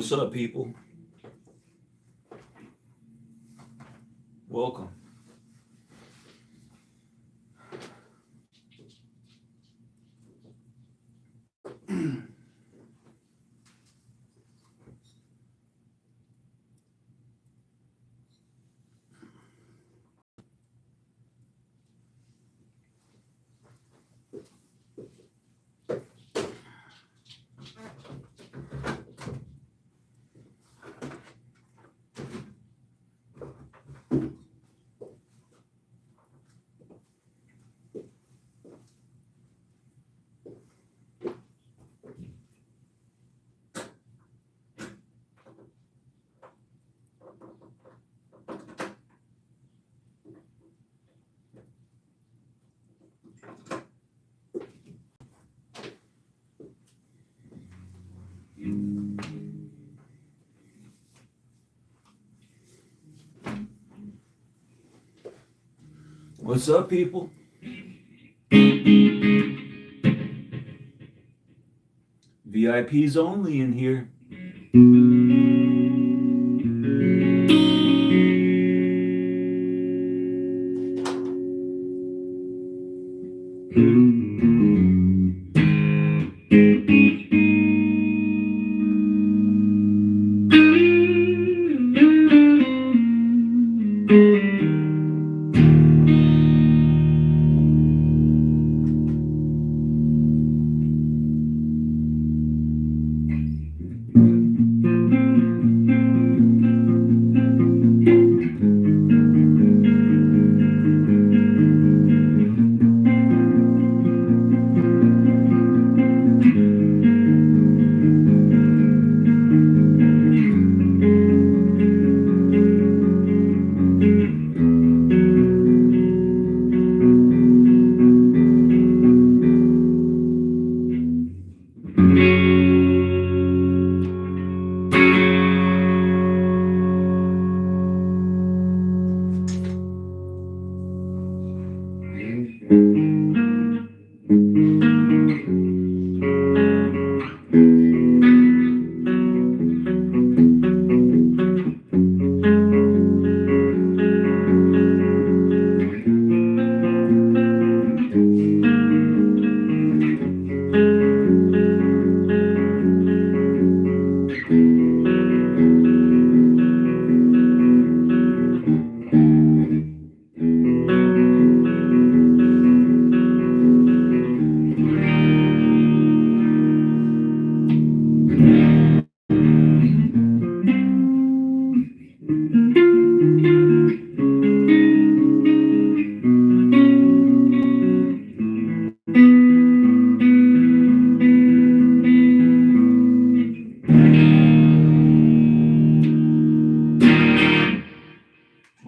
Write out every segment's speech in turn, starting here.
What's up, people? Welcome. What's up, people? VIPs only in here.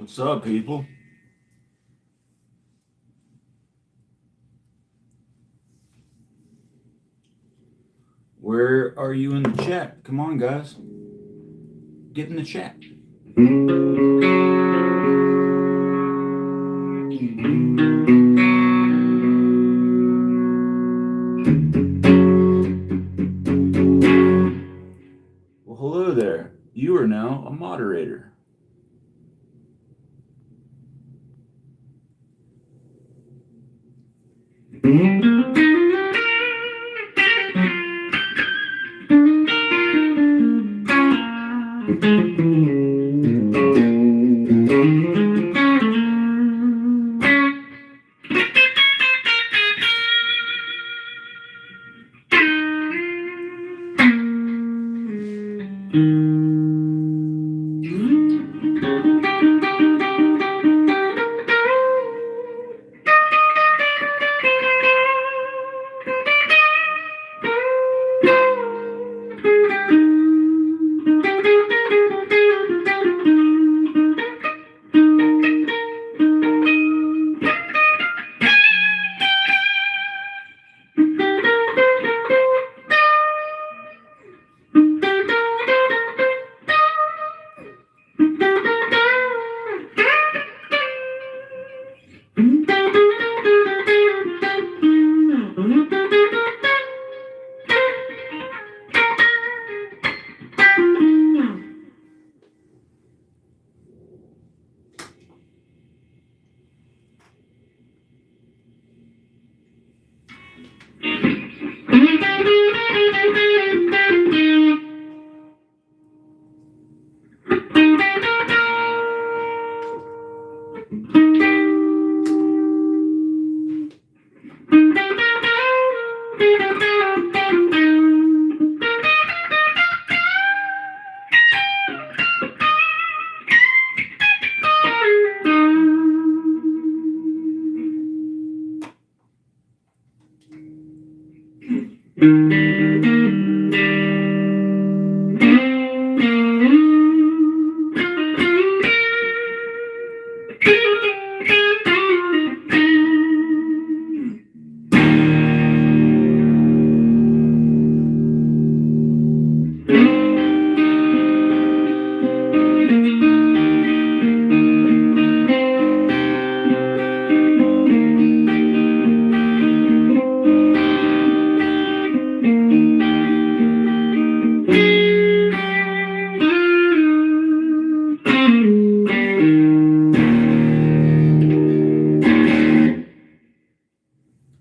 What's up, people? Where are you in the chat? Come on, guys. Get in the chat. Well, hello there. You are now a moderator.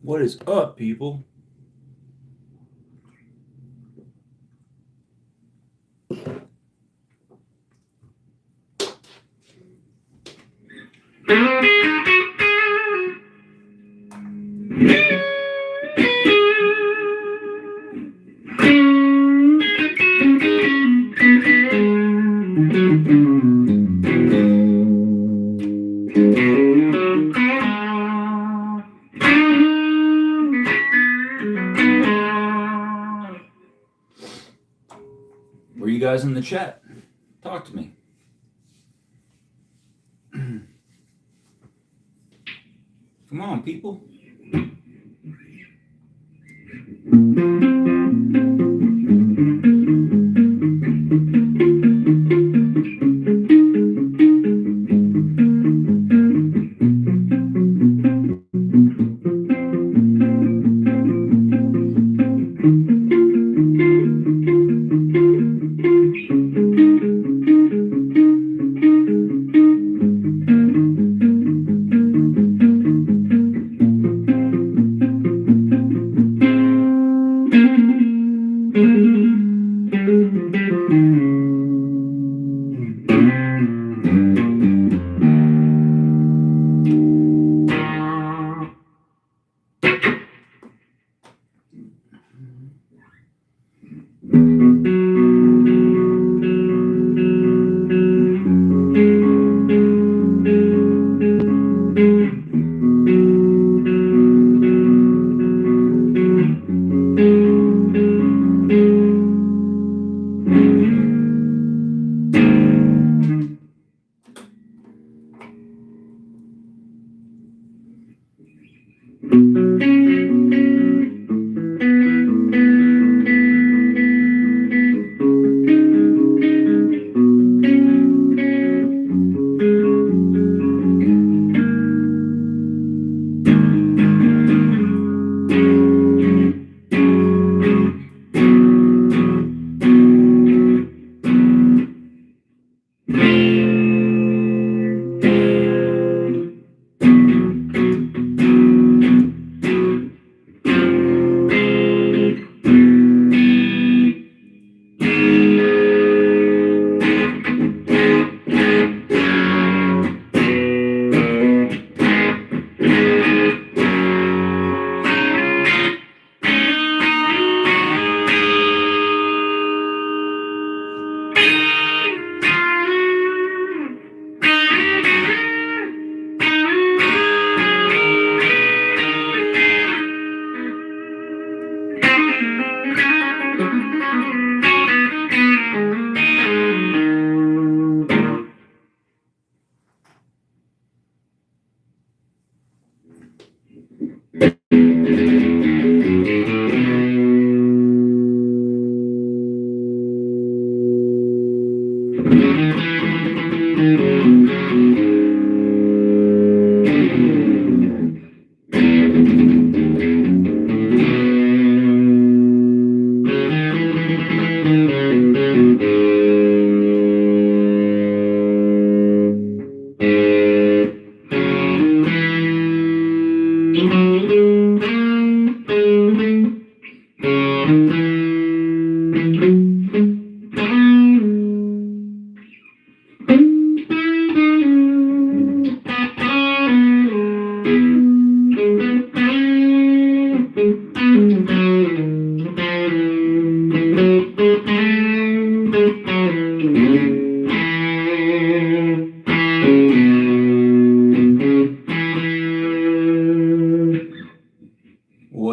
What is up, people? Were you guys in the chat? Talk to me. Come on, people.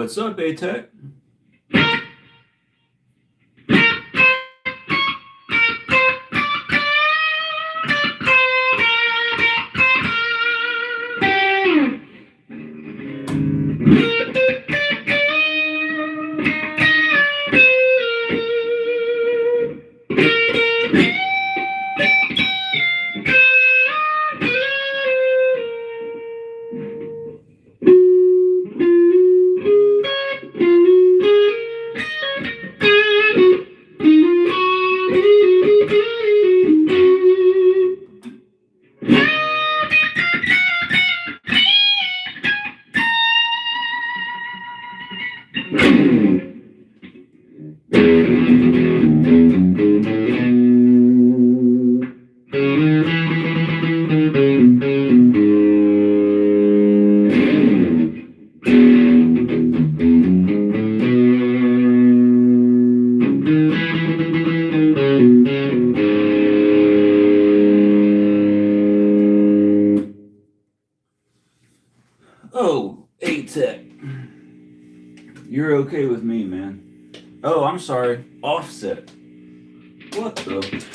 What's up, A-Tech? Oh, A-Tech. You're okay with me, man. Oh, I'm sorry. Offset. What the?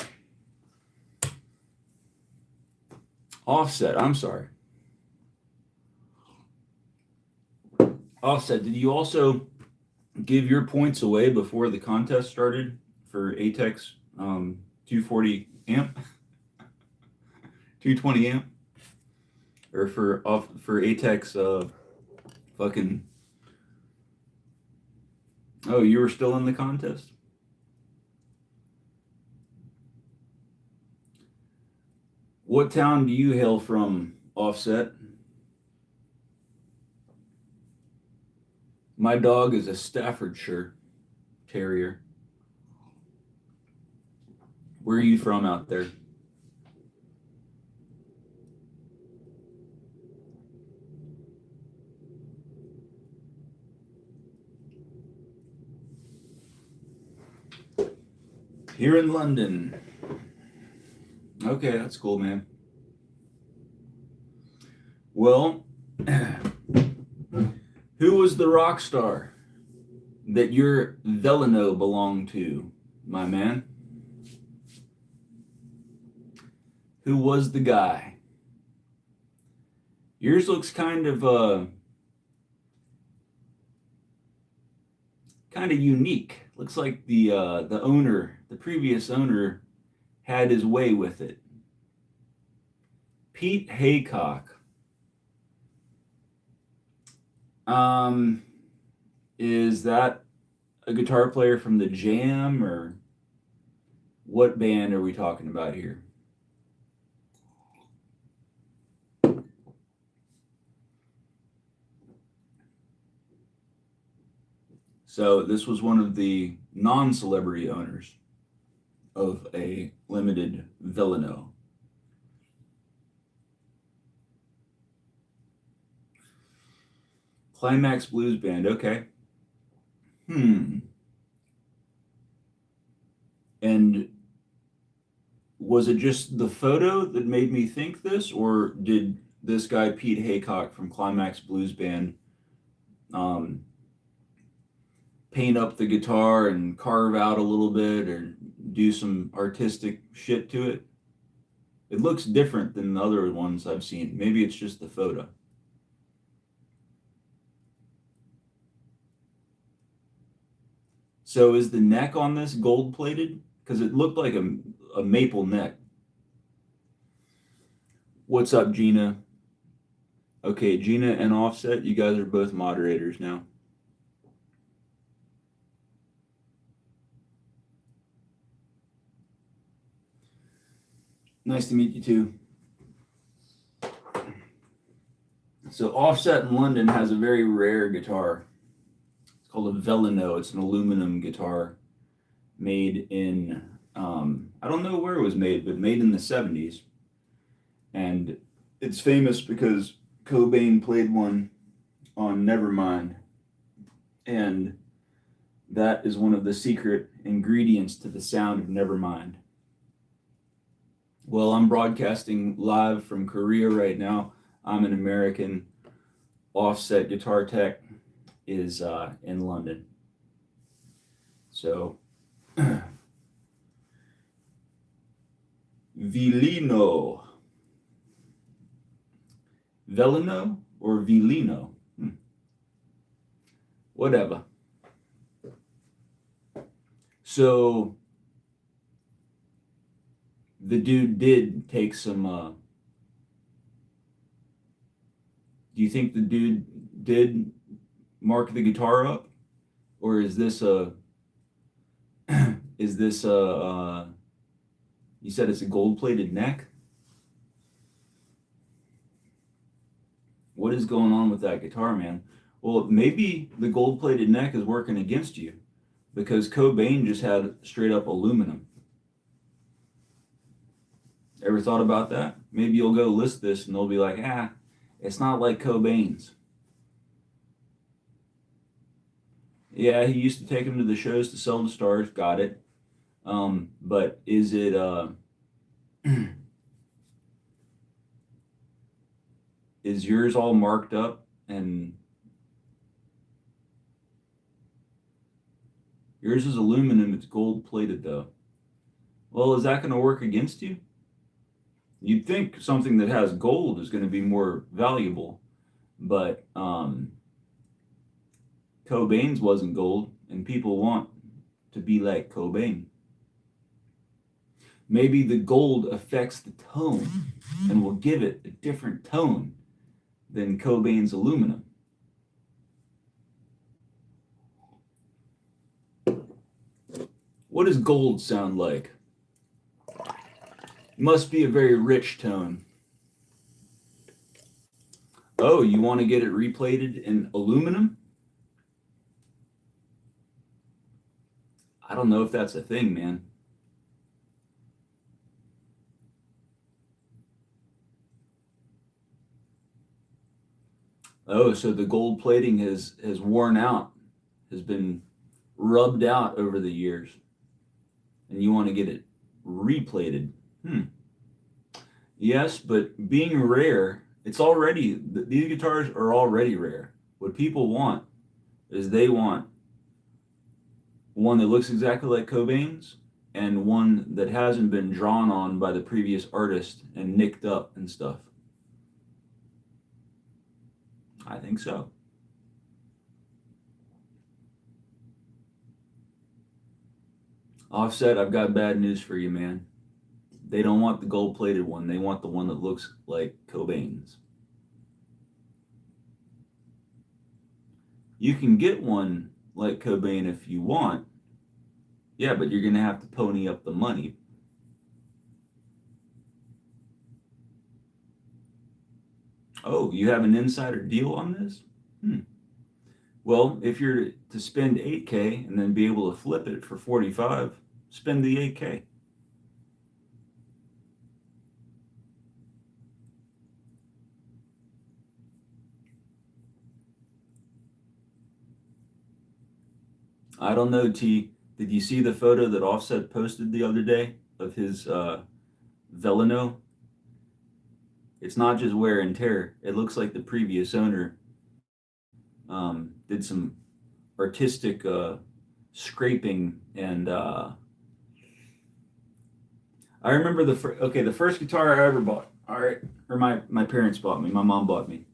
Offset, I'm sorry. Offset, did you also give your points away before the contest started for A-Tech's 240 amp? 220 amp? Or for A-Tech's fucking... Oh, you were still in the contest? What town do you hail from, Offset? My dog is a Staffordshire Terrier. Where are you from out there? Here in London. Okay, that's cool, man. Well, who was the rock star that your Velino belonged to, my man? Who was the guy? Yours looks kind of unique. Looks like the owner, the previous owner, had his way with it. Pete Haycock. Is that a guitar player from the Jam, or what band are we talking about here? So this was one of the non-celebrity owners of a limited Velino. Climax Blues Band, okay. And was it just the photo that made me think this, or did this guy Pete Haycock from Climax Blues Band paint up the guitar and carve out a little bit or do some artistic shit to it? It looks different than the other ones I've seen. Maybe it's just the photo. So is the neck on this gold plated? Because it looked like a maple neck. What's up, Gina? Okay, Gina and Offset, you guys are both moderators now. Nice to meet you too. So Offset in London has a very rare guitar. It's called a Velino. It's an aluminum guitar made in, I don't know where it was made, but made in the 70s. And it's famous because Cobain played one on Nevermind. And that is one of the secret ingredients to the sound of Nevermind. Well, I'm broadcasting live from Korea right now. I'm an American. Offset Guitar Tech is in London. So, Velino or Velino? Whatever. So, the dude did take some. Do you think the dude did mark the guitar up, or is this a? Is this a? You said it's a gold-plated neck. What is going on with that guitar, man? Well, maybe the gold-plated neck is working against you, because Cobain just had straight up aluminum. Ever thought about that? Maybe you'll go list this and they'll be like, it's not like Cobain's. Yeah, he used to take him to the shows to sell to stars. Got it. But is it is yours all marked up? And yours is aluminum, it's gold plated though. Well, is that going to work against you? You'd think something that has gold is going to be more valuable, but Cobain's wasn't gold, and people want to be like Cobain. Maybe the gold affects the tone and will give it a different tone than Cobain's aluminum. What does gold sound like? Must be a very rich tone. Oh, you want to get it replated in aluminum? I don't know if that's a thing, man. Oh, so the gold plating has worn out, has been rubbed out over the years, and you want to get it replated. Yes, but being rare, it's already, these guitars are already rare. What people want is they want one that looks exactly like Cobain's and one that hasn't been drawn on by the previous artist and nicked up and stuff. I think so. Offset, I've got bad news for you, man. They don't want the gold-plated one. They want the one that looks like Cobain's. You can get one like Cobain if you want. Yeah, but you're going to have to pony up the money. Oh, you have an insider deal on this? Well, if you're to spend 8K and then be able to flip it for 45, spend the 8K. I don't know, T. Did you see the photo that Offset posted the other day of his Velino? It's not just wear and tear. It looks like the previous owner did some artistic scraping, and I remember the first guitar I ever bought. All right, or my parents bought me. My mom bought me.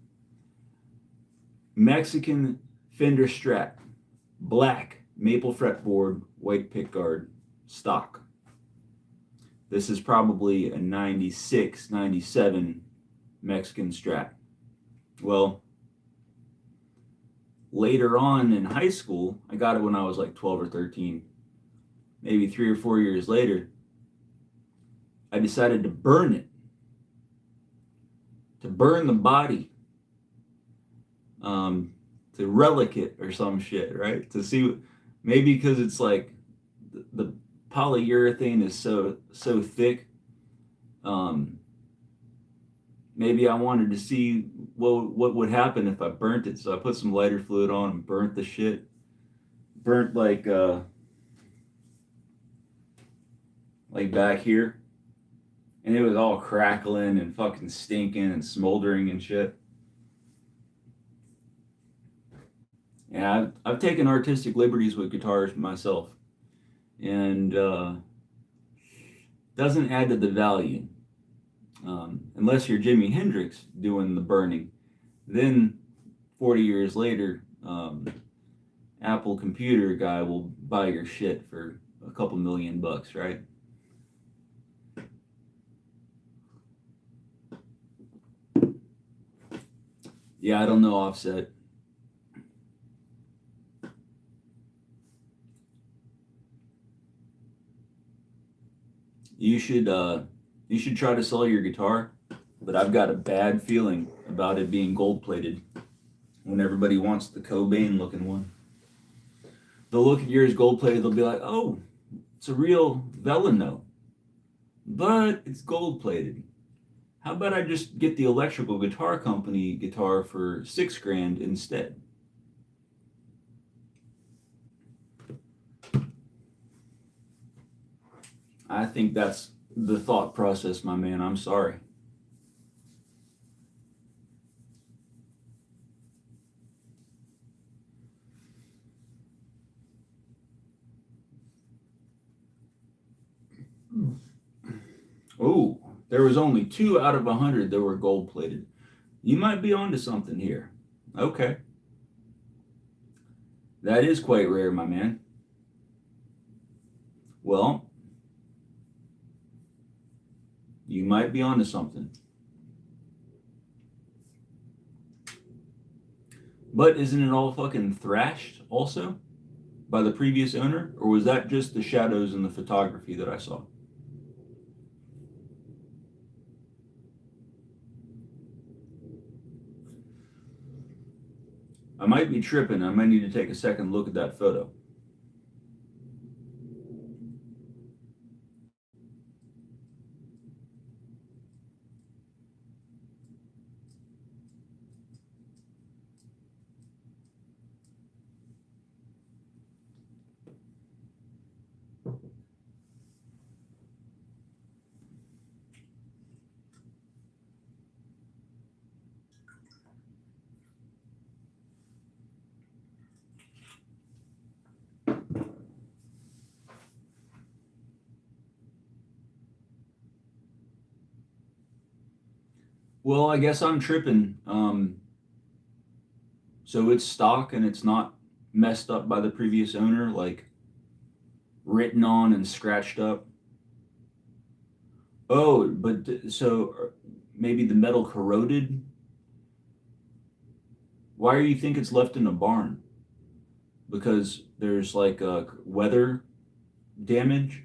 Mexican Fender Strat, black maple fretboard, white pickguard, stock. This is probably a 96, 97 Mexican Strat. Well, later on in high school, I got it when I was like 12 or 13. Maybe 3 or 4 years later, I decided to burn it. To burn the body. To relic it or some shit, right? To see, maybe because it's like the polyurethane is so thick. Maybe I wanted to see what would happen if I burnt it. So I put some lighter fluid on and burnt the shit. Burnt like back here. And it was all crackling and fucking stinking and smoldering and shit. Yeah, I've taken artistic liberties with guitars myself. And doesn't add to the value. Unless you're Jimi Hendrix doing the burning. Then 40 years later, Apple computer guy will buy your shit for a couple $1,000,000, right? Yeah, I don't know, Offset. You should try to sell your guitar, but I've got a bad feeling about it being gold plated when everybody wants the Cobain looking one. They'll look at yours gold plated, they'll be like, oh, it's a real Velino, but it's gold plated. How about I just get the electrical guitar company guitar for $6,000 instead? I think that's the thought process, my man. I'm sorry. Oh, there was only 2 out of 100 that were gold plated. You might be onto something here. Okay. That is quite rare, my man. Well, you might be onto something. But isn't it all fucking thrashed also by the previous owner? Or was that just the shadows in the photography that I saw? I might be tripping. I might need to take a second look at that photo. Well, I guess I'm tripping. So it's stock and it's not messed up by the previous owner, like written on and scratched up. Oh, but so maybe the metal corroded. Why do you think it's left in a barn? Because there's like a weather damage?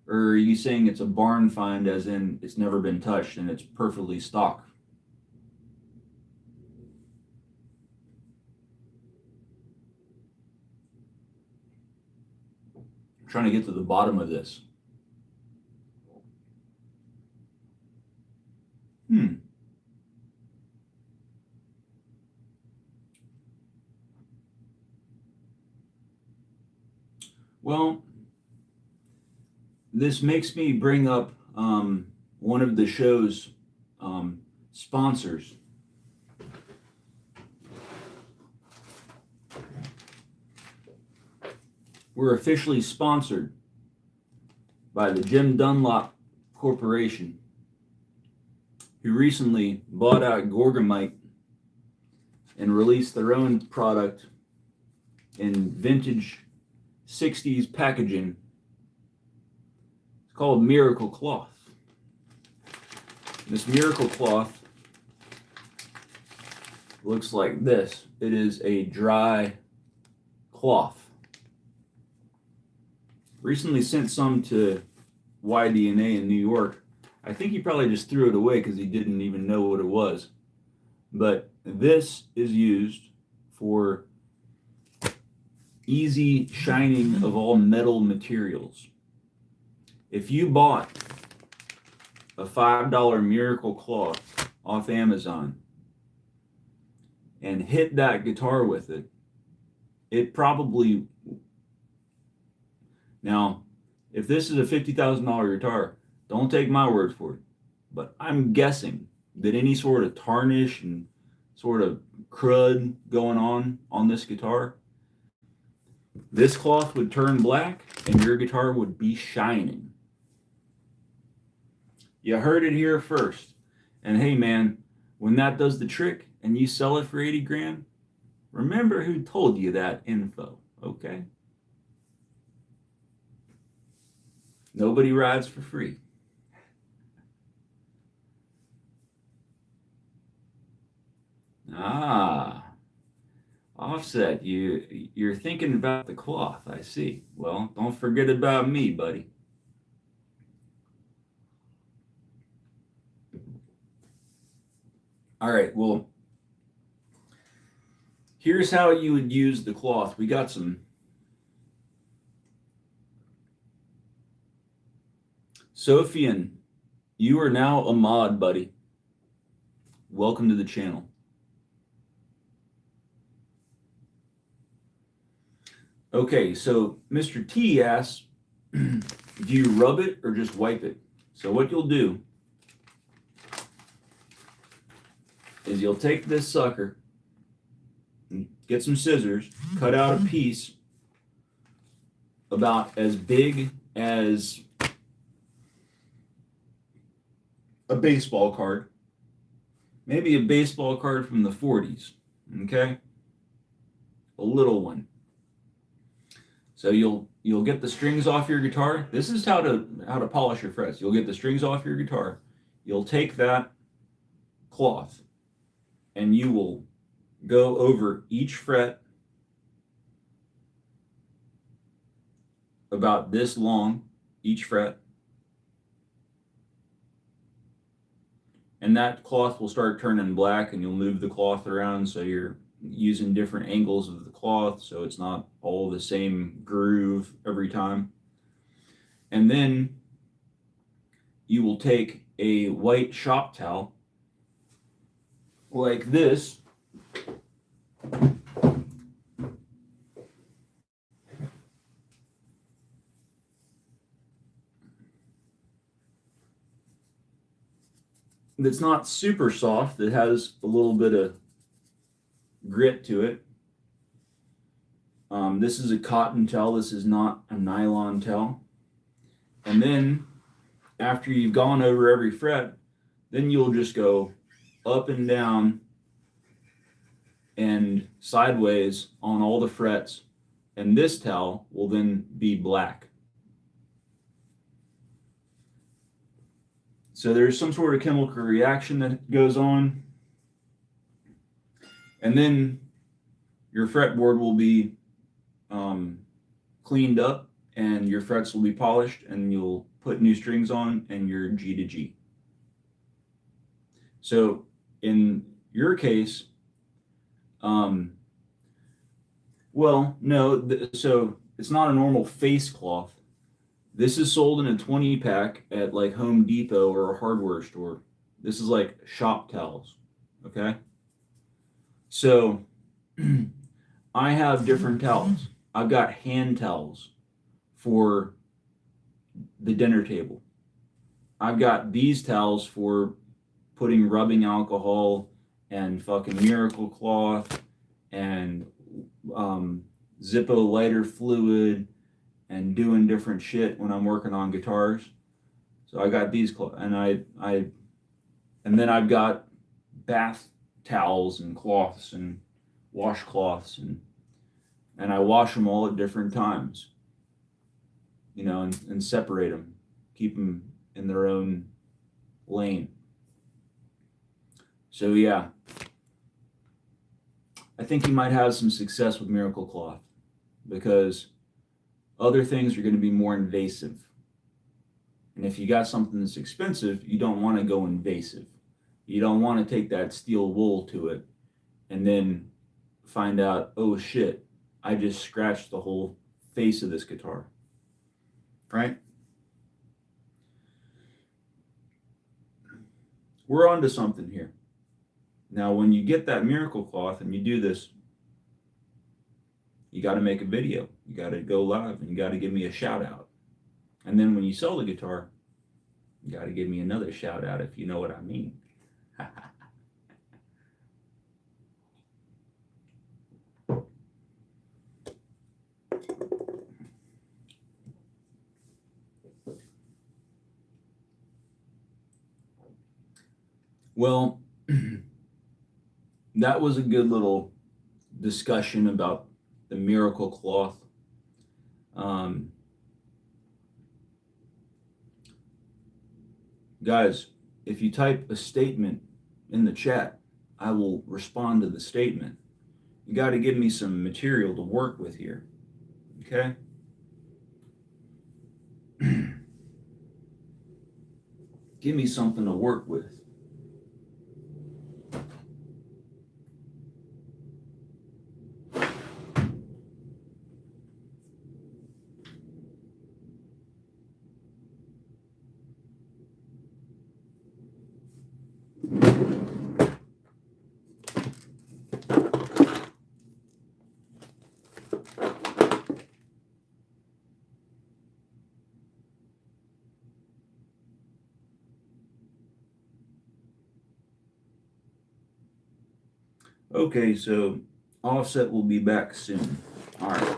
Or are you saying it's a barn find as in it's never been touched and it's perfectly stock? I'm trying to get to the bottom of this. Well, this makes me bring up one of the show's sponsors. We're officially sponsored by the Jim Dunlop Corporation, who recently bought out Gorgamite and released their own product in vintage 60s packaging. It's called Miracle Cloth. This Miracle Cloth looks like this. It is a dry cloth. Recently sent some to YDNA in New York. I think he probably just threw it away because he didn't even know what it was. But this is used for easy shining of all metal materials. If you bought a $5 Miracle cloth off Amazon and hit that guitar with it, it probably... Now, if this is a $50,000 guitar, don't take my word for it, but I'm guessing that any sort of tarnish and sort of crud going on this guitar, this cloth would turn black and your guitar would be shining. You heard it here first. And hey man, when that does the trick and you sell it for 80 grand, remember who told you that info, okay? Nobody rides for free. Ah, Offset, you're thinking about the cloth, I see. Well, don't forget about me, buddy. All right, well, here's how you would use the cloth. We got some Sophian, you are now a mod, buddy. Welcome to the channel. Okay, so Mr. T asks, do you rub it or just wipe it? So what you'll do is you'll take this sucker, and get some scissors, cut out a piece about as big as a baseball card, maybe a baseball card from the 40s, okay? A little one. So you'll get the strings off your guitar. This is how to polish your frets. You'll get the strings off your guitar. You'll take that cloth and you will go over each fret about this long, each fret. And that cloth will start turning black and you'll move the cloth around so you're using different angles of the cloth so it's not all the same groove every time. And then you will take a white shop towel like this, that's not super soft, that has a little bit of grit to it. This is a cotton towel, this is not a nylon towel. And then after you've gone over every fret, then you'll just go up and down and sideways on all the frets, and this towel will then be black. So there's some sort of chemical reaction that goes on, and then your fretboard will be cleaned up and your frets will be polished and you'll put new strings on and you're G to G. So in your case, well, no, so it's not a normal face cloth. This is sold in a 20 pack at like Home Depot or a hardware store. This is like shop towels, okay? So I have different towels. I've got hand towels for the dinner table. I've got these towels for putting rubbing alcohol and fucking Miracle cloth and Zippo lighter fluid and doing different shit when I'm working on guitars. So I got these and and then I've got bath towels and cloths and washcloths and I wash them all at different times, you know, and separate them, keep them in their own lane. So yeah, I think you might have some success with Miracle Cloth because other things are going to be more invasive. And if you got something that's expensive, you don't want to go invasive. You don't want to take that steel wool to it and then find out, oh shit, I just scratched the whole face of this guitar. Right? We're onto something here. Now, when you get that Miracle Cloth and you do this, you got to make a video. You got to go live and you got to give me a shout out. And then when you sell the guitar, you got to give me another shout out if you know what I mean. Well, that was a good little discussion about the Miracle Cloth. Guys, if you type a statement in the chat, I will respond to the statement. You got to give me some material to work with here. Okay? Give me something to work with. Okay, so Offset will be back soon. All right.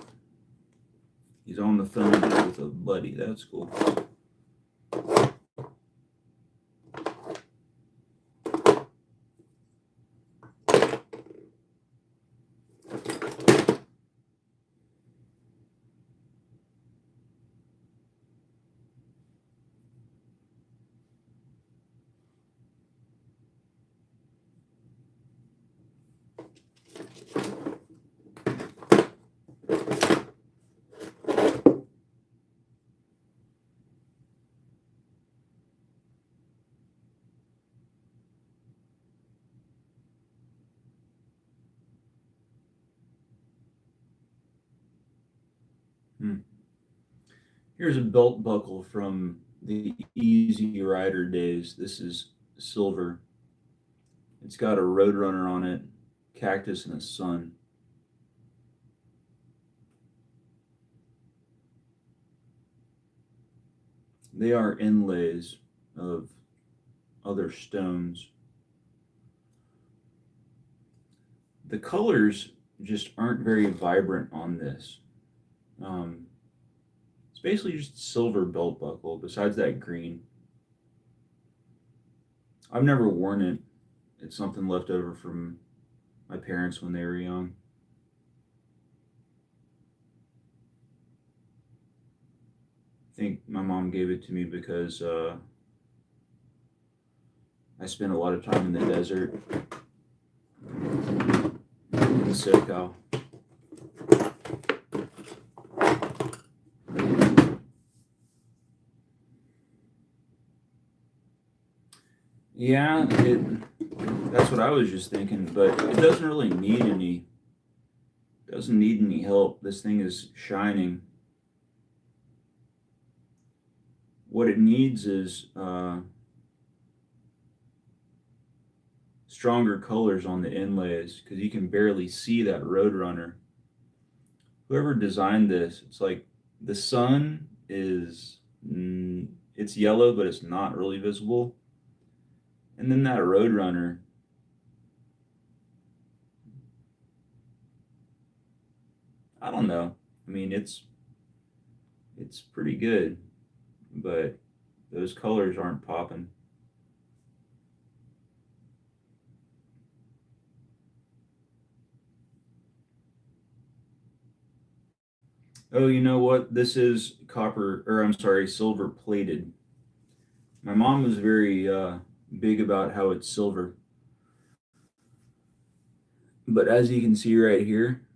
He's on the phone with a buddy. That's cool. Here's a belt buckle from the Easy Rider days. This is silver. It's got a Roadrunner on it, cactus, and a sun. They are inlays of other stones. The colors just aren't very vibrant on this. It's basically just a silver belt buckle, besides that green. I've never worn it. It's something left over from my parents when they were young. I think my mom gave it to me because I spent a lot of time in the desert in SoCal. Yeah, that's what I was just thinking, but it doesn't really need any help. This thing is shining. What it needs is stronger colors on the inlays because you can barely see that Roadrunner. Whoever designed this, it's like the sun is, it's yellow, but it's not really visible. And then that Roadrunner, I don't know. I mean, it's pretty good, but those colors aren't popping. Oh, you know what? This is silver plated. My mom was very big about how it's silver. But as you can see right here,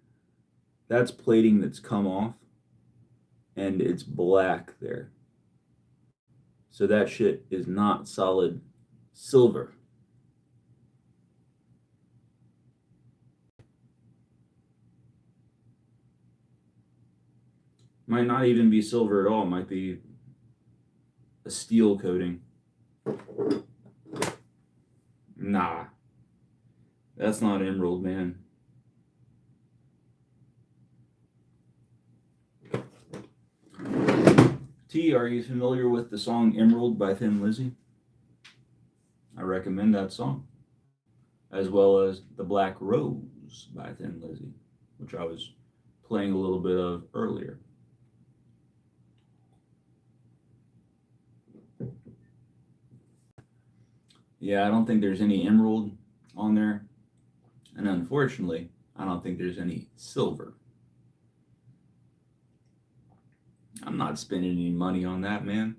that's plating that's come off, and it's black there. So that shit is not solid silver. Might not even be silver at all. It might be a steel coating. Nah, that's not emerald, man. T, are you familiar with the song Emerald by Thin Lizzy? I recommend that song, as well as The Black Rose by Thin Lizzy, which I was playing a little bit of earlier. Yeah, I don't think there's any emerald on there. And unfortunately, I don't think there's any silver. I'm not spending any money on that, man.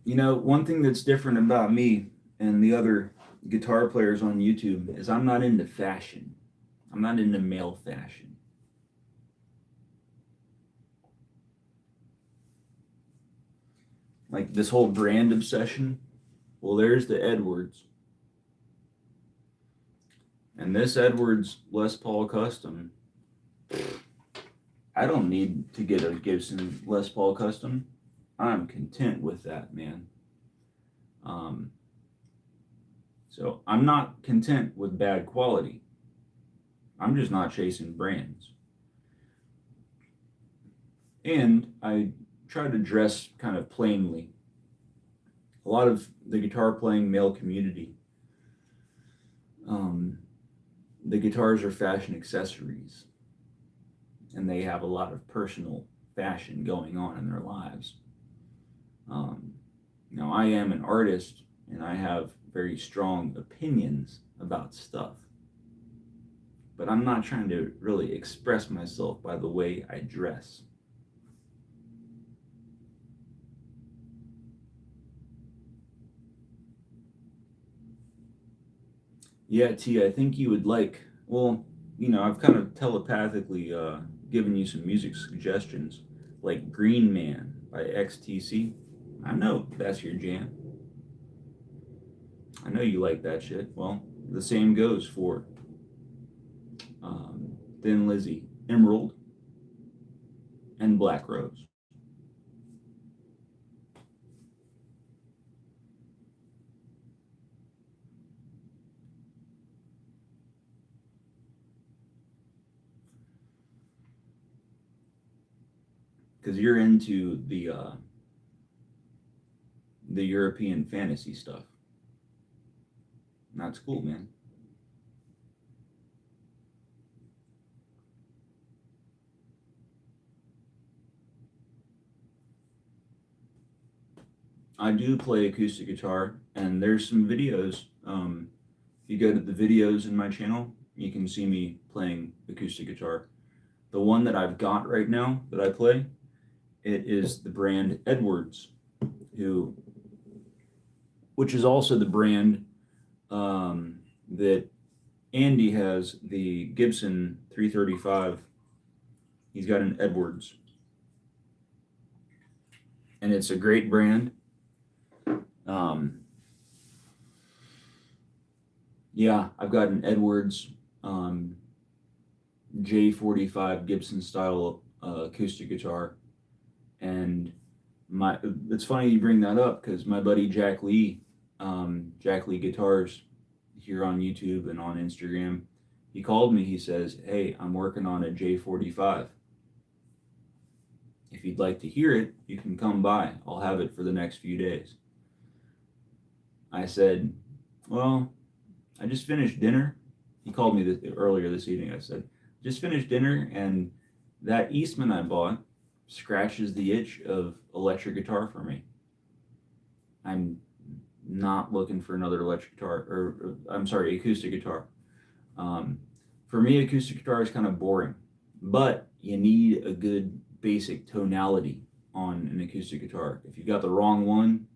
You know, one thing that's different about me and the other guitar players on YouTube is I'm not into fashion. I'm not into male fashion. Like this whole brand obsession. Well, there's the Edwards. And this Edwards Les Paul Custom, I don't need to get a Gibson Les Paul Custom. I'm content with that, man. So I'm not content with bad quality. I'm just not chasing brands. And I try to dress kind of plainly. A lot of the guitar playing male community, the guitars are fashion accessories, and they have a lot of personal fashion going on in their lives. Now, I am an artist, and I have very strong opinions about stuff, but I'm not trying to really express myself by the way I dress. Yeah, T, I think you would like, well, you know, I've kind of telepathically given you some music suggestions, like Green Man by XTC. I know that's your jam. I know you like that shit. Well, the same goes for Thin Lizzy, Emerald, and Black Rose. Because you're into the European fantasy stuff. That's cool, man. I do play acoustic guitar, and there's some videos. If you go to the videos in my channel, you can see me playing acoustic guitar. The one that I've got right now that I play, it is the brand Edwards, which is also the brand that Andy has, the Gibson 335. He's got an Edwards, and it's a great brand. Yeah, I've got an Edwards J45 Gibson style acoustic guitar, and it's funny you bring that up because my buddy Jack Lee Guitars here on YouTube and on Instagram, he called me. He says, "Hey, I'm working on a J45. If you'd like to hear it, you can come by. I'll have it for the next few days." I said, "Well, I just finished dinner." He called me earlier this evening. I said, "Just finished dinner, and that Eastman I bought scratches the itch of electric guitar for me. I'm not looking for another electric guitar, or I'm sorry, acoustic guitar. For me, acoustic guitar is kind of boring, but you need a good basic tonality on an acoustic guitar. If you got the wrong one,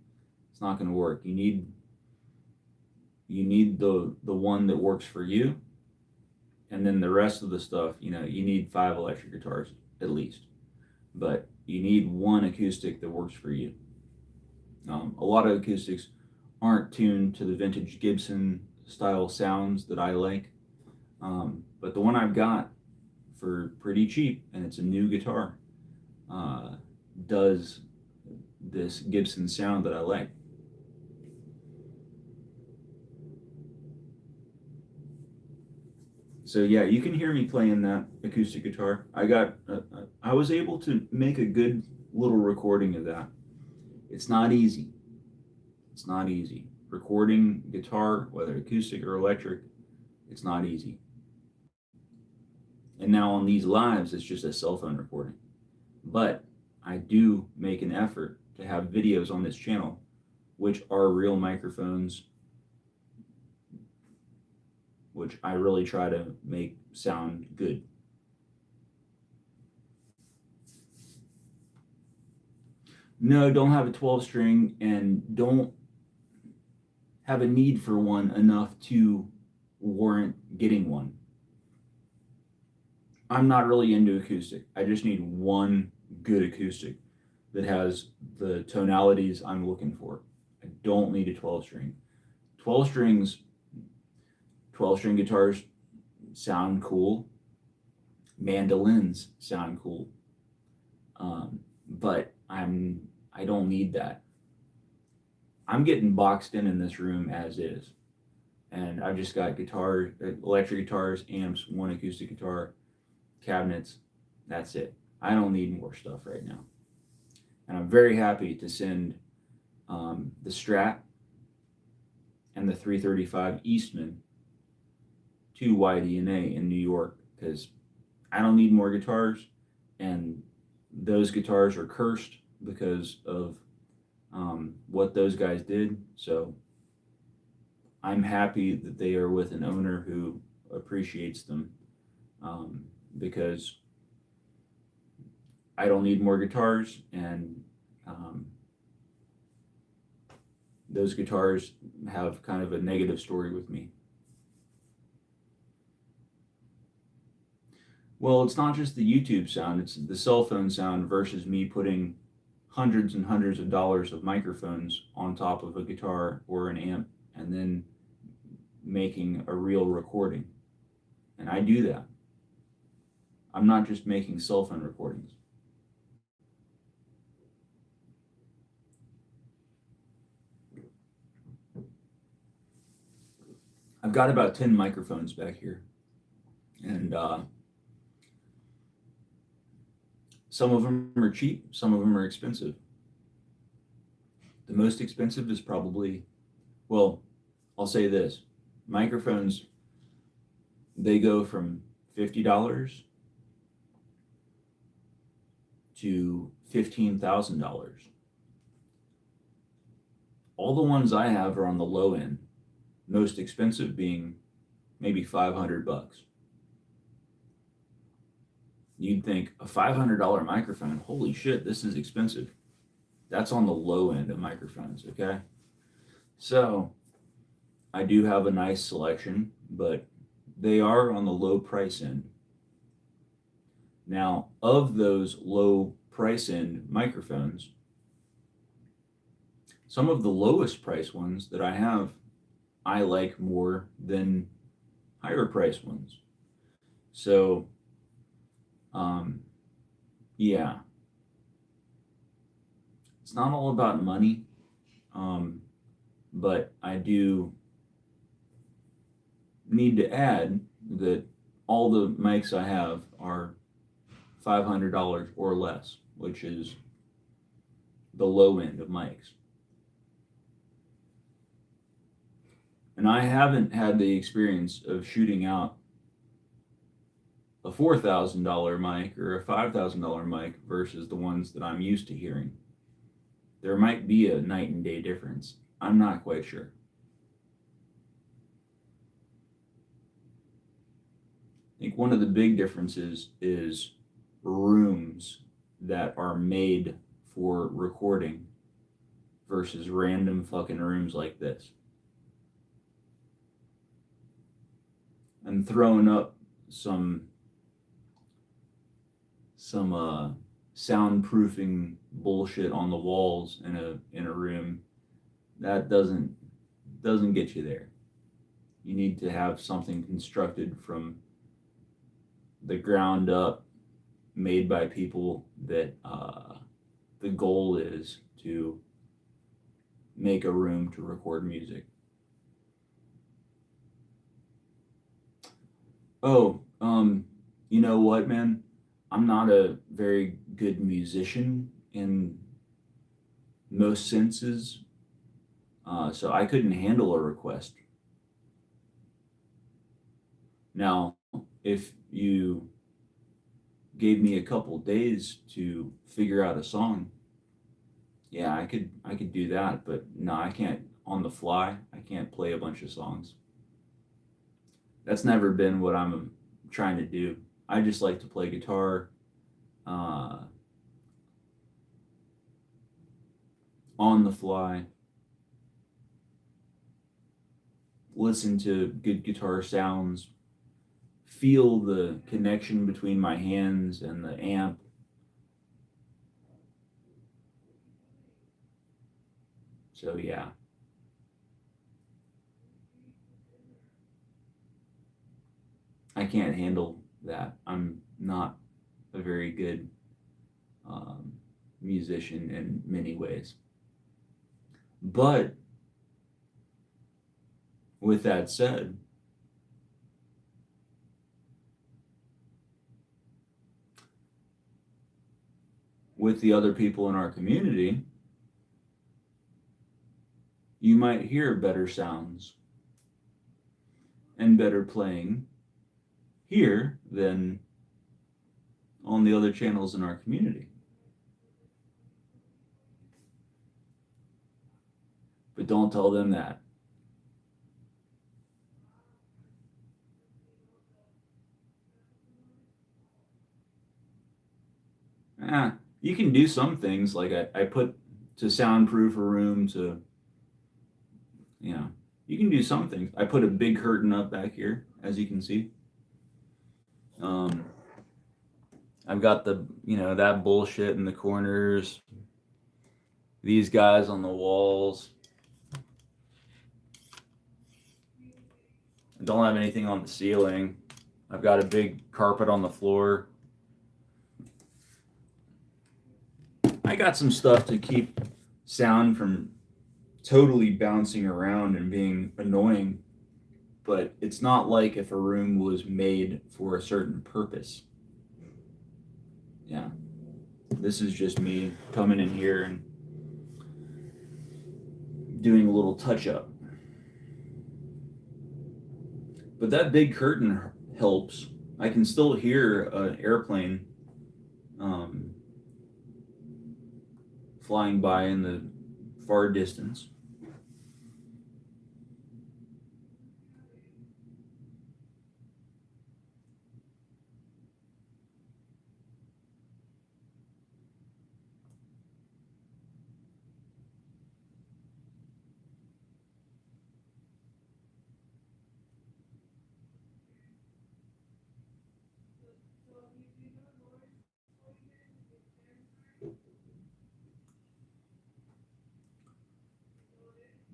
it's not going to work. You need you need the one that works for you, and then the rest of the stuff, you need 5 electric guitars at least, but you need one acoustic that works for you. A lot of acoustics aren't tuned to the vintage Gibson style sounds that I like, but the one I've got for pretty cheap, and it's a new guitar, does this Gibson sound that I like. So yeah, you can hear me playing that acoustic guitar. I was able to make a good little recording of that. It's not easy. It's not easy. Recording guitar, whether acoustic or electric, it's not easy. And now on these lives, it's just a cell phone recording. But I do make an effort to have videos on this channel, which are real microphones, which I really try to make sound good. No, don't have a 12 string, and don't have a need for one enough to warrant getting one. I'm not really into acoustic. I just need one good acoustic that has the tonalities I'm looking for. I don't need a 12 string. 12 string guitars sound cool. Mandolins sound cool. But I don't need that. I'm getting boxed in this room as is. And I've just got guitar, electric guitars, amps, one acoustic guitar, cabinets. That's it. I don't need more stuff right now. And I'm very happy to send the Strat and the 335 Eastman to YDNA in New York, because I don't need more guitars, and those guitars are cursed because of what those guys did. So I'm happy that they are with an owner who appreciates them, because I don't need more guitars, and those guitars have kind of a negative story with me. Well, it's not just the YouTube sound, it's the cell phone sound versus me putting hundreds and hundreds of dollars of microphones on top of a guitar or an amp and then making a real recording. And I do that. I'm not just making cell phone recordings. I've got about 10 microphones back here, and some of them are cheap, some of them are expensive. The most expensive is probably, well, I'll say this, microphones, they go from $50 to $15,000. All the ones I have are on the low end, most expensive being maybe $500. You'd think a $500 microphone, holy shit, this is expensive. That's on the low end of microphones, okay? So I do have a nice selection, but they are on the low price end. Now, of those low price end microphones, some of the lowest price ones that I have, I like more than higher price ones. So, yeah, it's not all about money, but I do need to add that all the mics I have are $500 or less, which is the low end of mics. And I haven't had the experience of shooting out a $4,000 mic or a $5,000 mic versus the ones that I'm used to hearing. There might be a night and day difference. I'm not quite sure. I think one of the big differences is rooms that are made for recording versus random fucking rooms like this. and throwing up some soundproofing bullshit on the walls in a room, that doesn't get you there. You need to have something constructed from the ground up, made by people that the goal is to make a room to record music. Oh, you know what, man? I'm not a very good musician in most senses, so I couldn't handle a request. Now, if you gave me a couple days to figure out a song, yeah, I could do that, but no, I can't on the fly. I can't play a bunch of songs. That's never been what I'm trying to do. I just like to play guitar uh, on the fly, listen to good guitar sounds, feel the connection between my hands and the amp. So yeah, I can't handle that. I'm not a very good um, musician in many ways. But with that said, with the other people in our community, you might hear better sounds and better playing here than on the other channels in our community. But don't tell them that. You can do some things like I put to soundproof a room to, you know, you can do some things. I put a big curtain up back here, as you can see. Um, I've got that bullshit in the corners, these guys on the walls. I don't have anything on the ceiling. I've got a big carpet on the floor. I got some stuff to keep sound from totally bouncing around and being annoying, but it's not like if a room was made for a certain purpose. Yeah. This is just me coming in here and doing a little touch up. But that big curtain helps. I can still hear an airplane flying by in the far distance.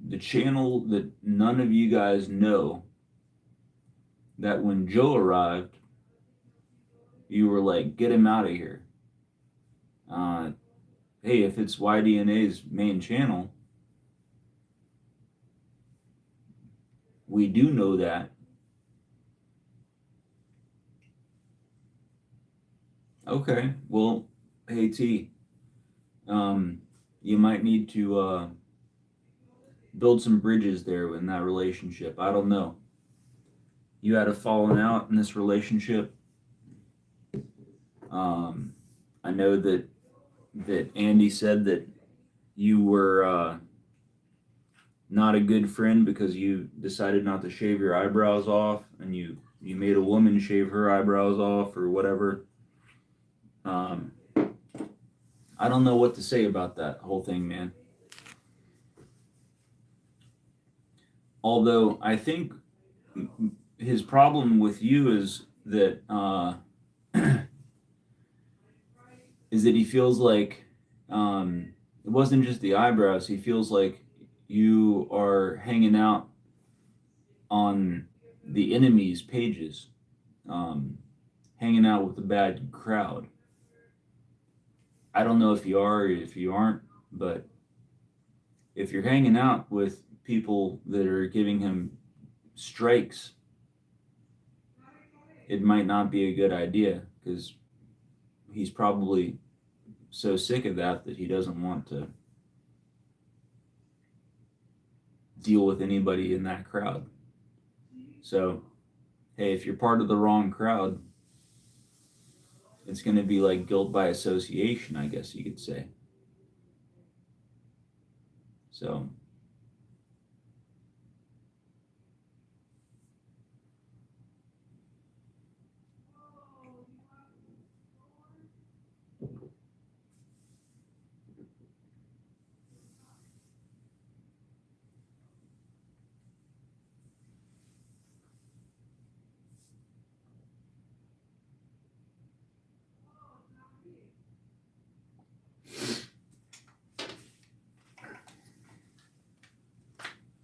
The channel that none of you guys know, that when Joe arrived, you were like, get him out of here. Hey, if it's YDNA's main channel, we do know that. Okay, well, hey T, you might need to build some bridges there in that relationship. I don't know. You had a falling out in this relationship. Um, I know that Andy said that you were not a good friend because you decided not to shave your eyebrows off, and you made a woman shave her eyebrows off or whatever. I don't know what to say about that whole thing, man. Although I think his problem with you is that is that he feels like it wasn't just the eyebrows. He feels like you are hanging out on the enemy's pages, um, hanging out with the bad crowd. I don't know if you are or if you aren't, but if you're hanging out with people that are giving him strikes, it might not be a good idea because he's probably so sick of that he doesn't want to deal with anybody in that crowd. So, hey, if you're part of the wrong crowd, it's going to be like guilt by association, I guess you could say. So,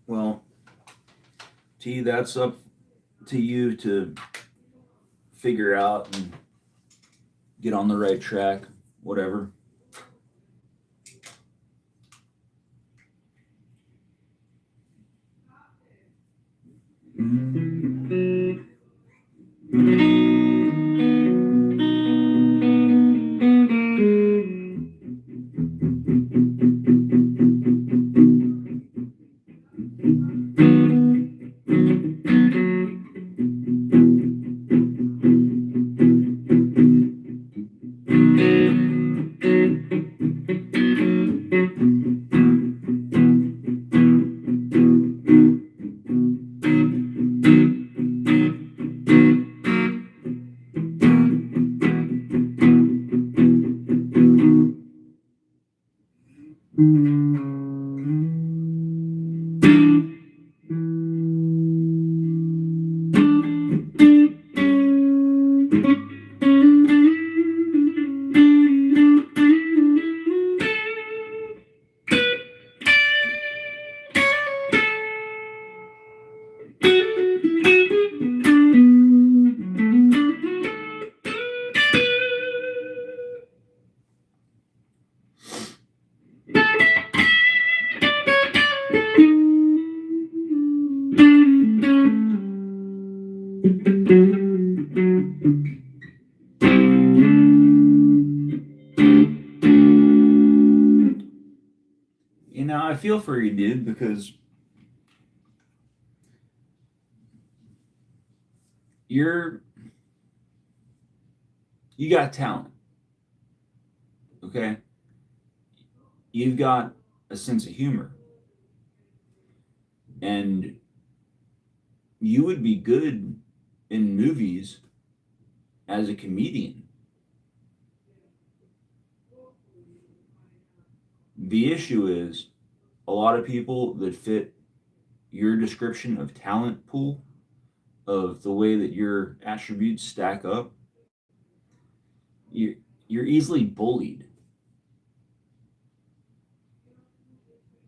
well, T, that's up to you to figure out and get on the right track, whatever. You know, I feel for you, dude, because you're you got talent, okay? You've got a sense of humor, and you would be good in movies as a comedian. The issue is a lot of people that fit your description of talent pool, of the way that your attributes stack up, you you're easily bullied.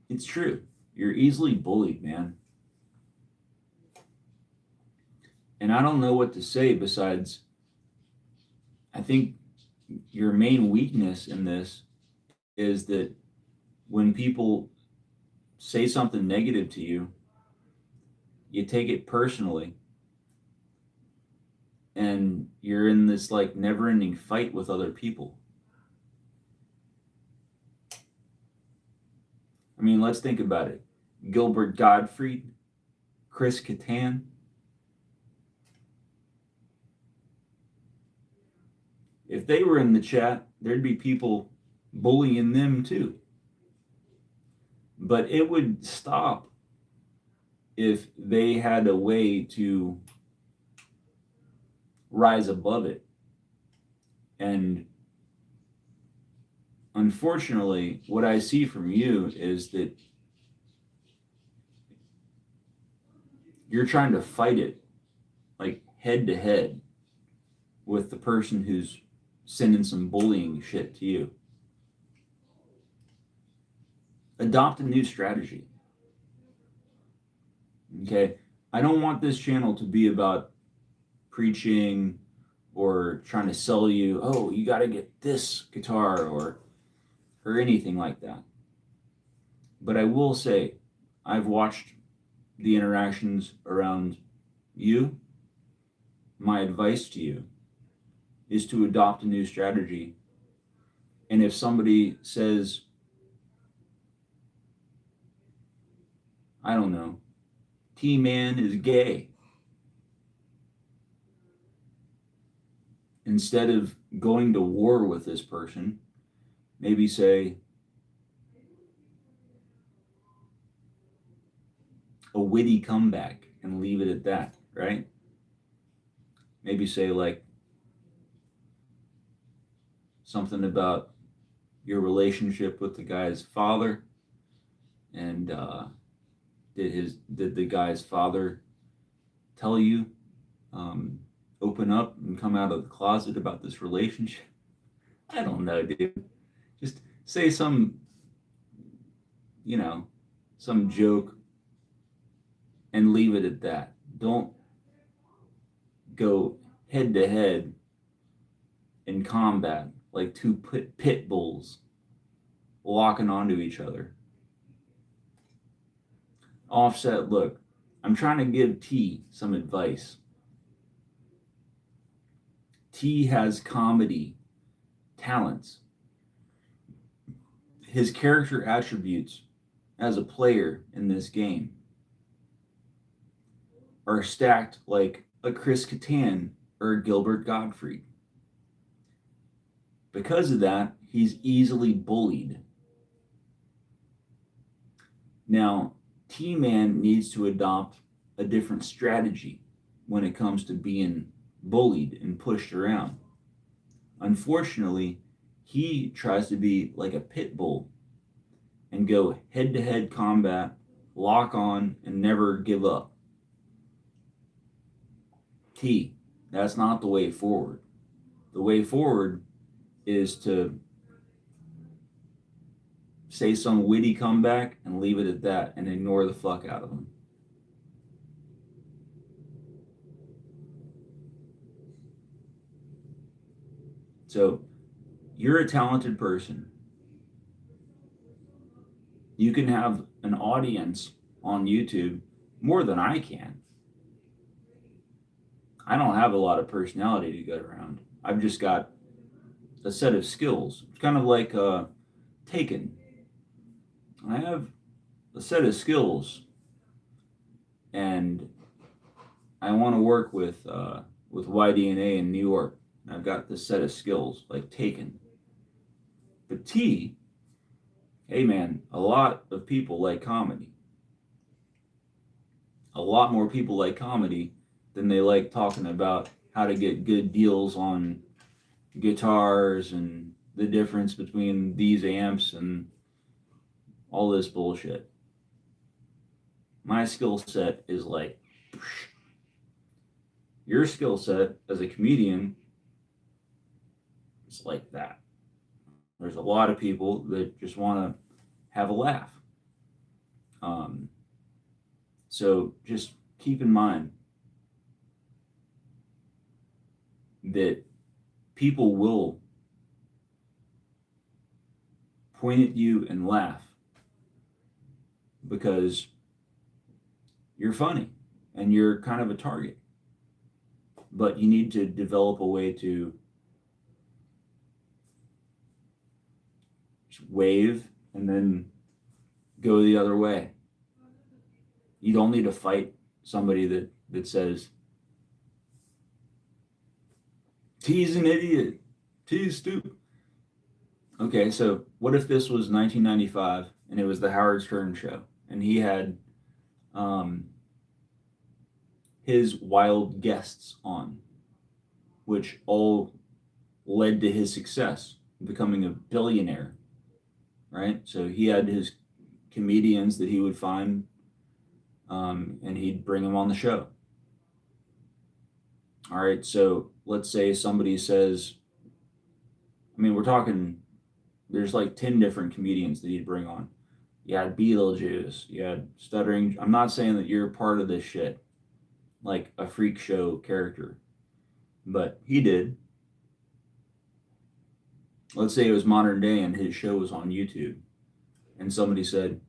It's true. You're easily bullied, man. And I don't know what to say besides I think your main weakness in this is that when people say something negative to you, you take it personally and you're in this like never ending fight with other people. I mean, let's think about it. Gilbert Gottfried, Chris Kattan. If they were in the chat, there'd be people bullying them too. But it would stop if they had a way to rise above it. And unfortunately, what I see from you is that you're trying to fight it like head to head with the person who's sending some bullying shit to you. Adopt a new strategy. Okay? I don't want this channel to be about preaching or trying to sell you, oh, you got to get this guitar or anything like that. But I will say, I've watched the interactions around you. My advice to you is to adopt a new strategy. And if somebody says, I don't know, T-Man is gay, instead of going to war with this person, maybe say a witty comeback and leave it at that, right? Maybe say like something about your relationship with the guy's father, and did the guy's father tell you, open up and come out of the closet about this relationship? I don't know, dude. Just say some, some joke and leave it at that. Don't go head to head in combat like two pit bulls locking onto each other. Offset, look, I'm trying to give T some advice. T has comedy talents. His character attributes as a player in this game are stacked like a Chris Kattan or a Gilbert Gottfried. Because of that, he's easily bullied. Now, T-Man needs to adopt a different strategy when it comes to being bullied and pushed around. Unfortunately, he tries to be like a pit bull and go head-to-head combat, lock on, and never give up. T, that's not the way forward. The way forward is to say some witty comeback and leave it at that and ignore the fuck out of them. So, you're a talented person. You can have an audience on YouTube more than I can. I don't have a lot of personality to go around. I've just got a set of skills. It's kind of like Taken. I have a set of skills, and I want to work with YDNA in New York. I've got this set of skills like Taken. But T, hey man, a lot of people like comedy. A lot more people like comedy than they like talking about how to get good deals on guitars and the difference between these amps and all this bullshit. My skill set is like, your skill set as a comedian is like that. There's a lot of people that just want to have a laugh. So just keep in mind that people will point at you and laugh because you're funny and you're kind of a target. But you need to develop a way to just wave and then go the other way. You don't need to fight somebody that says, T's an idiot, T's stupid. Okay, so what if this was 1995 and it was the Howard Stern show and he had his wild guests on, which all led to his success, becoming a billionaire, right? So he had his comedians that he would find, and he'd bring them on the show. All right, so let's say somebody says, I mean, we're talking, there's like 10 different comedians that he'd bring on. You had Beetlejuice, you had Stuttering. I'm not saying that you're part of this shit, like a freak show character, but he did. Let's say it was modern day and his show was on YouTube, and somebody said,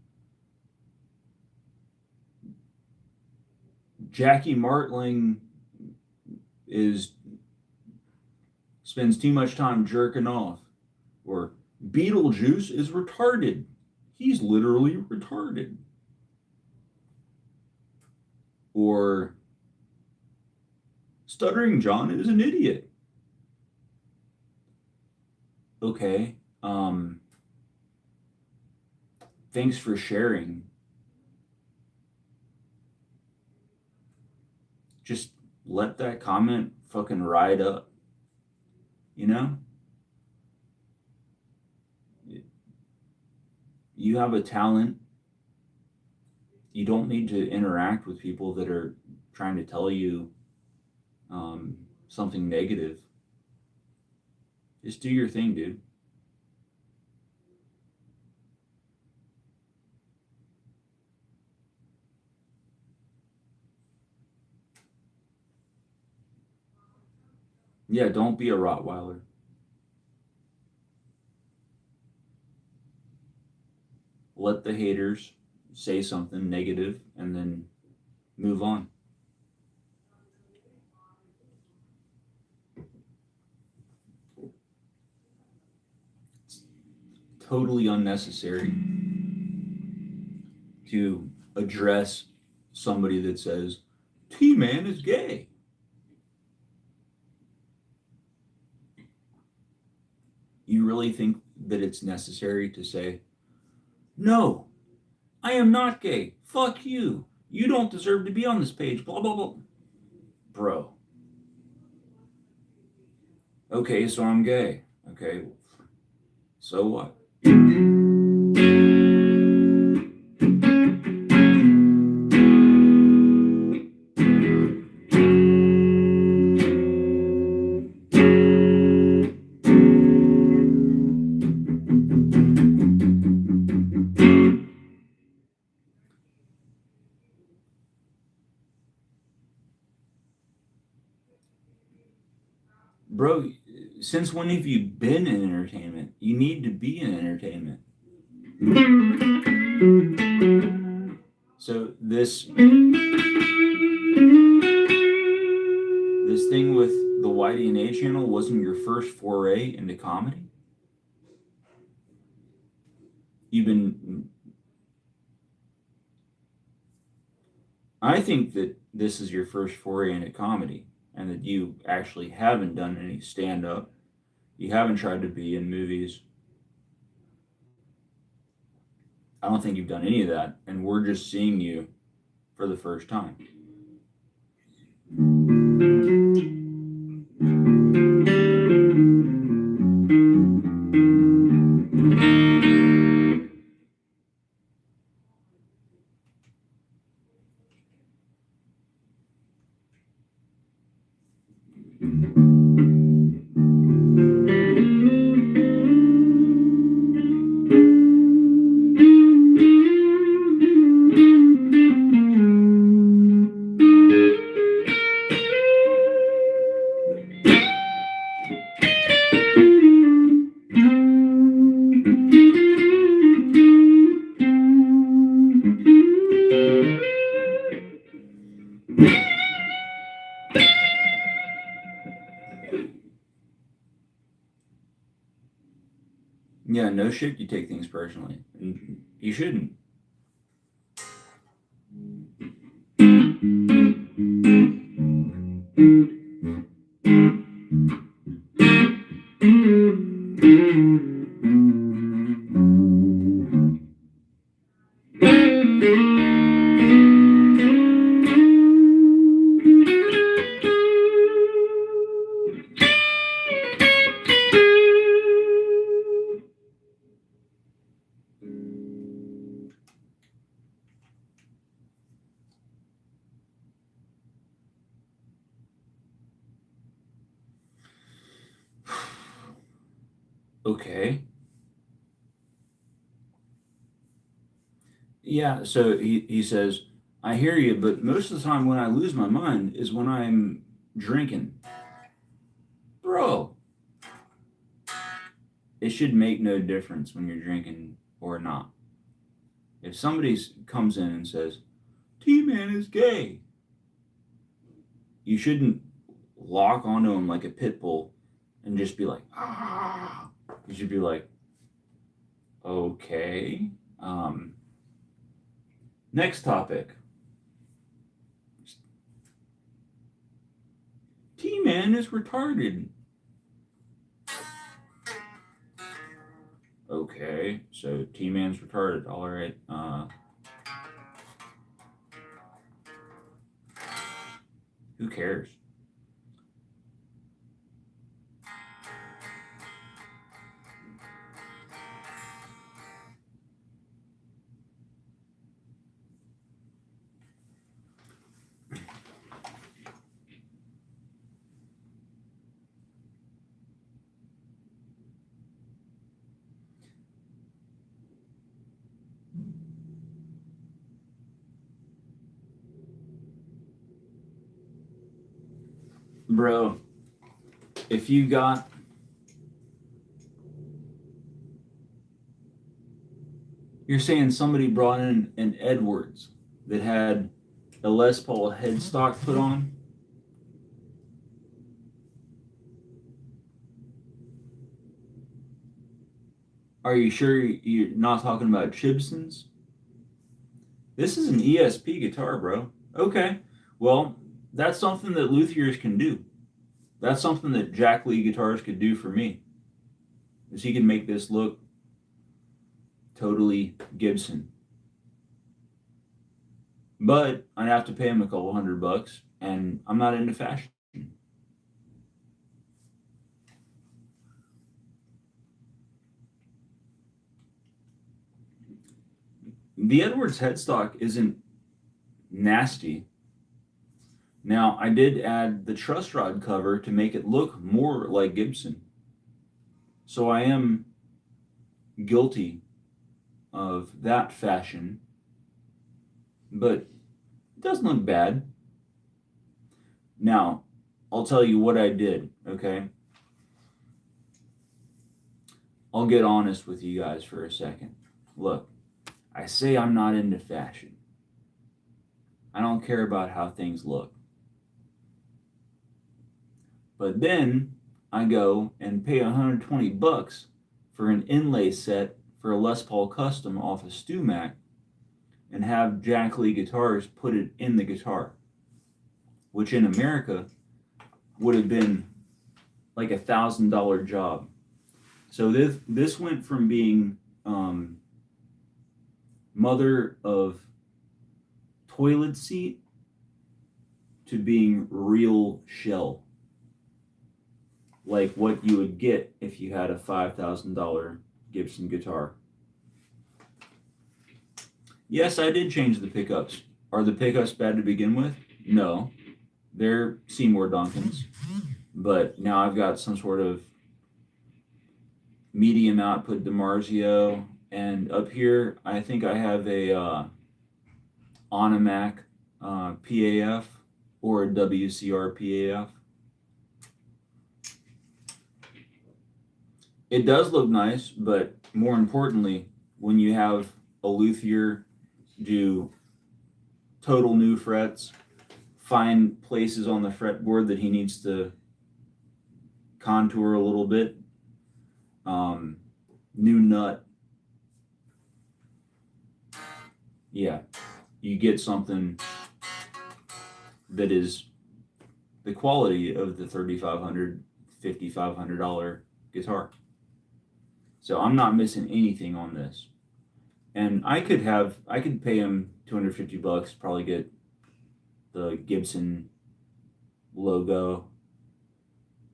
Jackie Martling is spends too much time jerking off, or Beetlejuice is retarded. He's literally retarded. Or Stuttering John is an idiot. Okay. Thanks for sharing. Just let that comment fucking ride up. You know? You have a talent. You don't need to interact with people that are trying to tell you something negative. Just do your thing, dude. Yeah, don't be a Rottweiler. Let the haters say something negative and then move on. It's totally unnecessary to address somebody that says, T-Man is gay. You really think that it's necessary to say, no, I am not gay. Fuck you. You don't deserve to be on this page. Blah, blah, blah. Bro. Okay, so I'm gay. Okay. So what? Bro, since when have you been in entertainment? You need to be in entertainment. So this thing with the YDNA channel wasn't your first foray into comedy? I think that this is your first foray into comedy, and that you actually haven't done any stand-up. You haven't tried to be in movies. I don't think you've done any of that, and we're just seeing you for the first time. Yeah, no shit, you take things personally. And you shouldn't. Okay. Yeah, so he says, I hear you, but most of the time when I lose my mind is when I'm drinking. Bro, it should make no difference when you're drinking or not. If somebody comes in and says, T-Man is gay, you shouldn't lock onto him like a pit bull and just be like, ah. You should be like, okay. Um, Next topic. T-Man is retarded. Okay, so T-Man's retarded. All right. Who cares? Bro, if you got you're saying somebody brought in an Edwards that had a Les Paul headstock put on? Are you sure you're not talking about Chibsons? This is an ESP guitar, bro. Okay. Well, that's something that luthiers can do. That's something that Jack Lee guitars could do for me. Is he can make this look totally Gibson. But I'd have to pay him a couple $100, and I'm not into fashion. The Edwards headstock isn't nasty. Now, I did add the truss rod cover to make it look more like Gibson. So I am guilty of that fashion, but it doesn't look bad. Now, I'll tell you what I did, okay? I'll get honest with you guys for a second. Look, I say I'm not into fashion. I don't care about how things look. But then I go and pay $120 for an inlay set for a Les Paul Custom off of StewMac and have Jack Lee Guitars put it in the guitar, which in America would have been like $1,000 job. So this went from being mother of toilet seat to being real shell, like what you would get if you had a $5,000 Gibson guitar. Yes, I did change the pickups. Are the pickups bad to begin with? No, they're Seymour Duncans, but now I've got some sort of medium output DiMarzio, and up here I think I have a Onomac PAF or a WCR PAF. It does look nice, but more importantly, when you have a luthier do total new frets, find places on the fretboard that he needs to contour a little bit, new nut, yeah, you get something that is the quality of the $3,500, $5,500 guitar. So I'm not missing anything on this. And I could pay him $250, probably get the Gibson logo.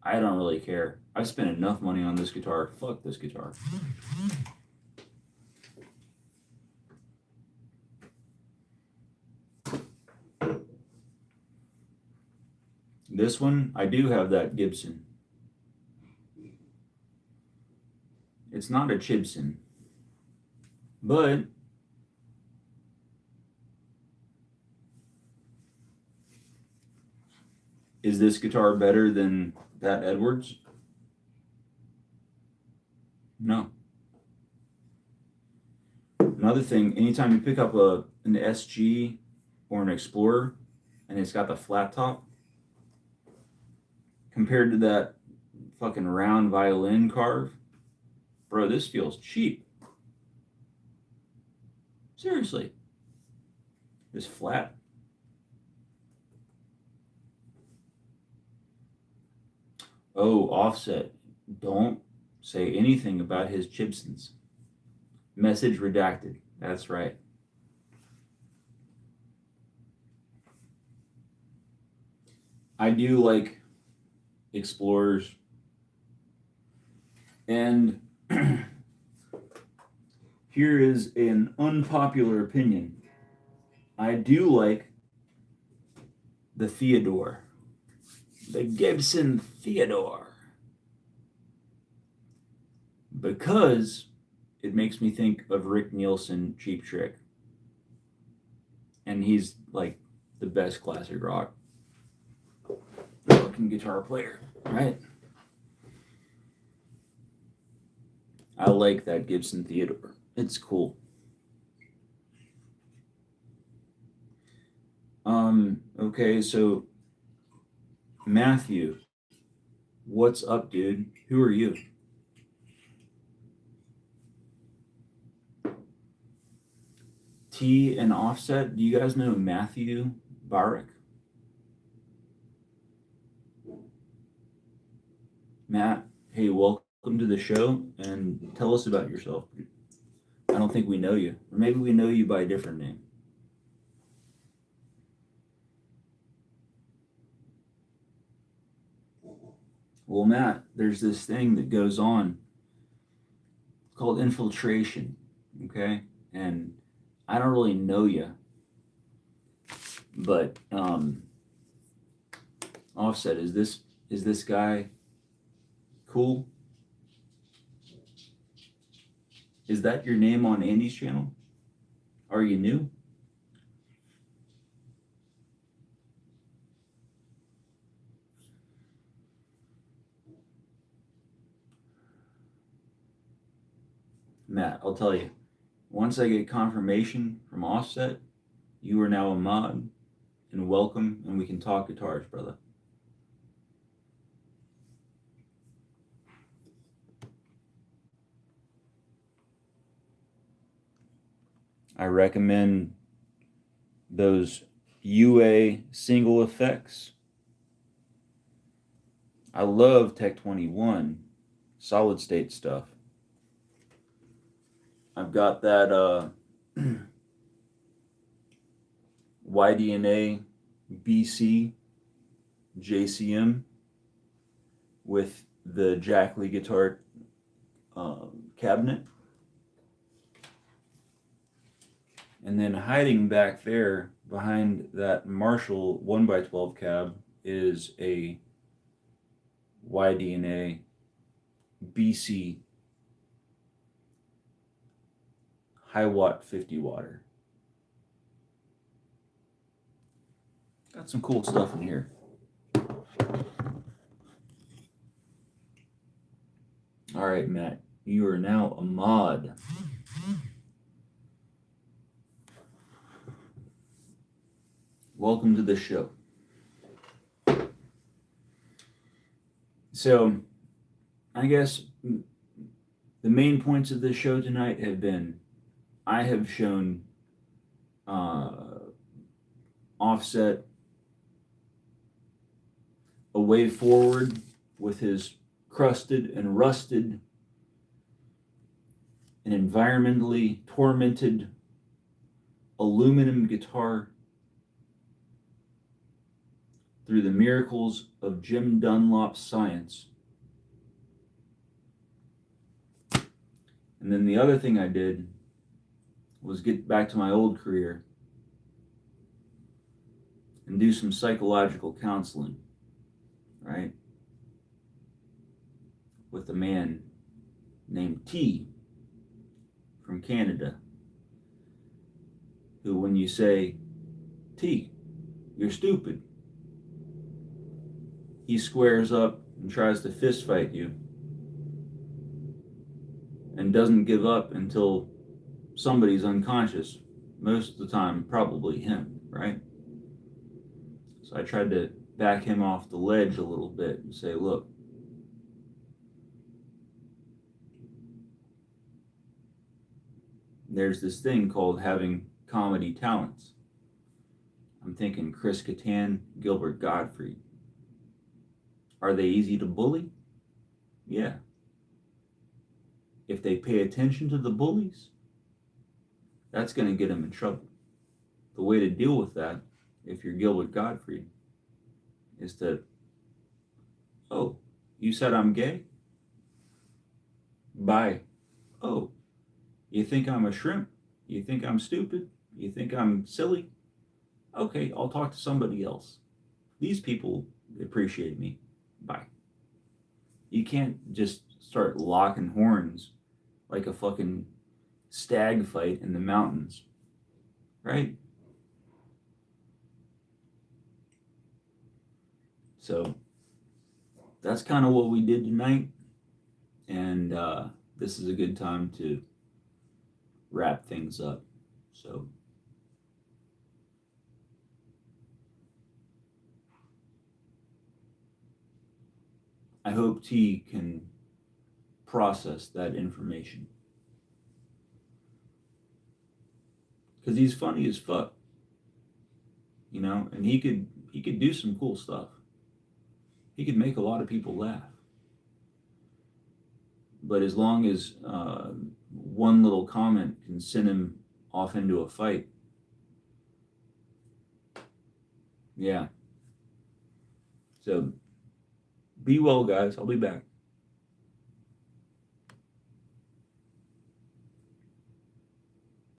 I don't really care. I've spent enough money on this guitar. Fuck this guitar. This one, I do have that Gibson. It's not a Chibson, but is this guitar better than that Edwards? No. Another thing, anytime you pick up an SG or an Explorer and it's got the flat top, compared to that fucking round violin carve, bro, this feels cheap. Seriously. Just flat. Oh, Offset. Don't say anything about his Chibsons. Message redacted. That's right. I do like Explorers. And here is an unpopular opinion. I do like the Theodore. The Gibson Theodore. Because it makes me think of Rick Nielsen, Cheap Trick. And he's like the best classic rock fucking guitar player, right? I like that Gibson Theodore. It's cool. Okay, so Matthew, what's up, dude? Who are you? T and Offset, do you guys know Matthew Barak? Matt, hey, welcome to the show and tell us about yourself. I don't think we know you. Or maybe we know you by a different name. Well, Matt, there's this thing that goes on called infiltration, okay? And I don't really know you, but Offset, is this guy cool? Is that your name on Andy's channel? Are you new? Matt, I'll tell you, once I get confirmation from Offset, you are now a mod and welcome, and we can talk guitars, brother. I recommend those UA single effects. I love Tech 21 solid state stuff. I've got that YDNA BC JCM with the Jack Lee guitar cabinet. And then hiding back there behind that Marshall 1x12 cab is a YDNA BC high watt 50 watter. Got some cool stuff in here. All right, Matt, you are now a mod. Welcome to the show. So, I guess the main points of this show tonight have been, I have shown Offset a way forward with his crusted and rusted and environmentally tormented aluminum guitar through the miracles of Jim Dunlop's science. And then the other thing I did was get back to my old career and do some psychological counseling, right? With the man named T from Canada, who, when you say, T, you're stupid, he squares up and tries to fist fight you and doesn't give up until somebody's unconscious. Most of the time, probably him, right? So I tried to back him off the ledge a little bit and say, look, there's this thing called having comedy talents. I'm thinking Chris Kattan, Gilbert Gottfried. Are they easy to bully? Yeah. If they pay attention to the bullies, that's going to get them in trouble. The way to deal with that, if you're Gilbert Gottfried, is to, oh, you said I'm gay? Bye. Oh, you think I'm a shrimp? You think I'm stupid? You think I'm silly? Okay, I'll talk to somebody else. These people appreciate me. Bye. You can't just start locking horns like a fucking stag fight in the mountains, right? So that's kind of what we did tonight, and this is a good time to wrap things up. So I hope T can process that information, because he's funny as fuck, you know, and he could do some cool stuff. He could make a lot of people laugh. But as long as one little comment can send him off into a fight, yeah. So be well, guys. I'll be back.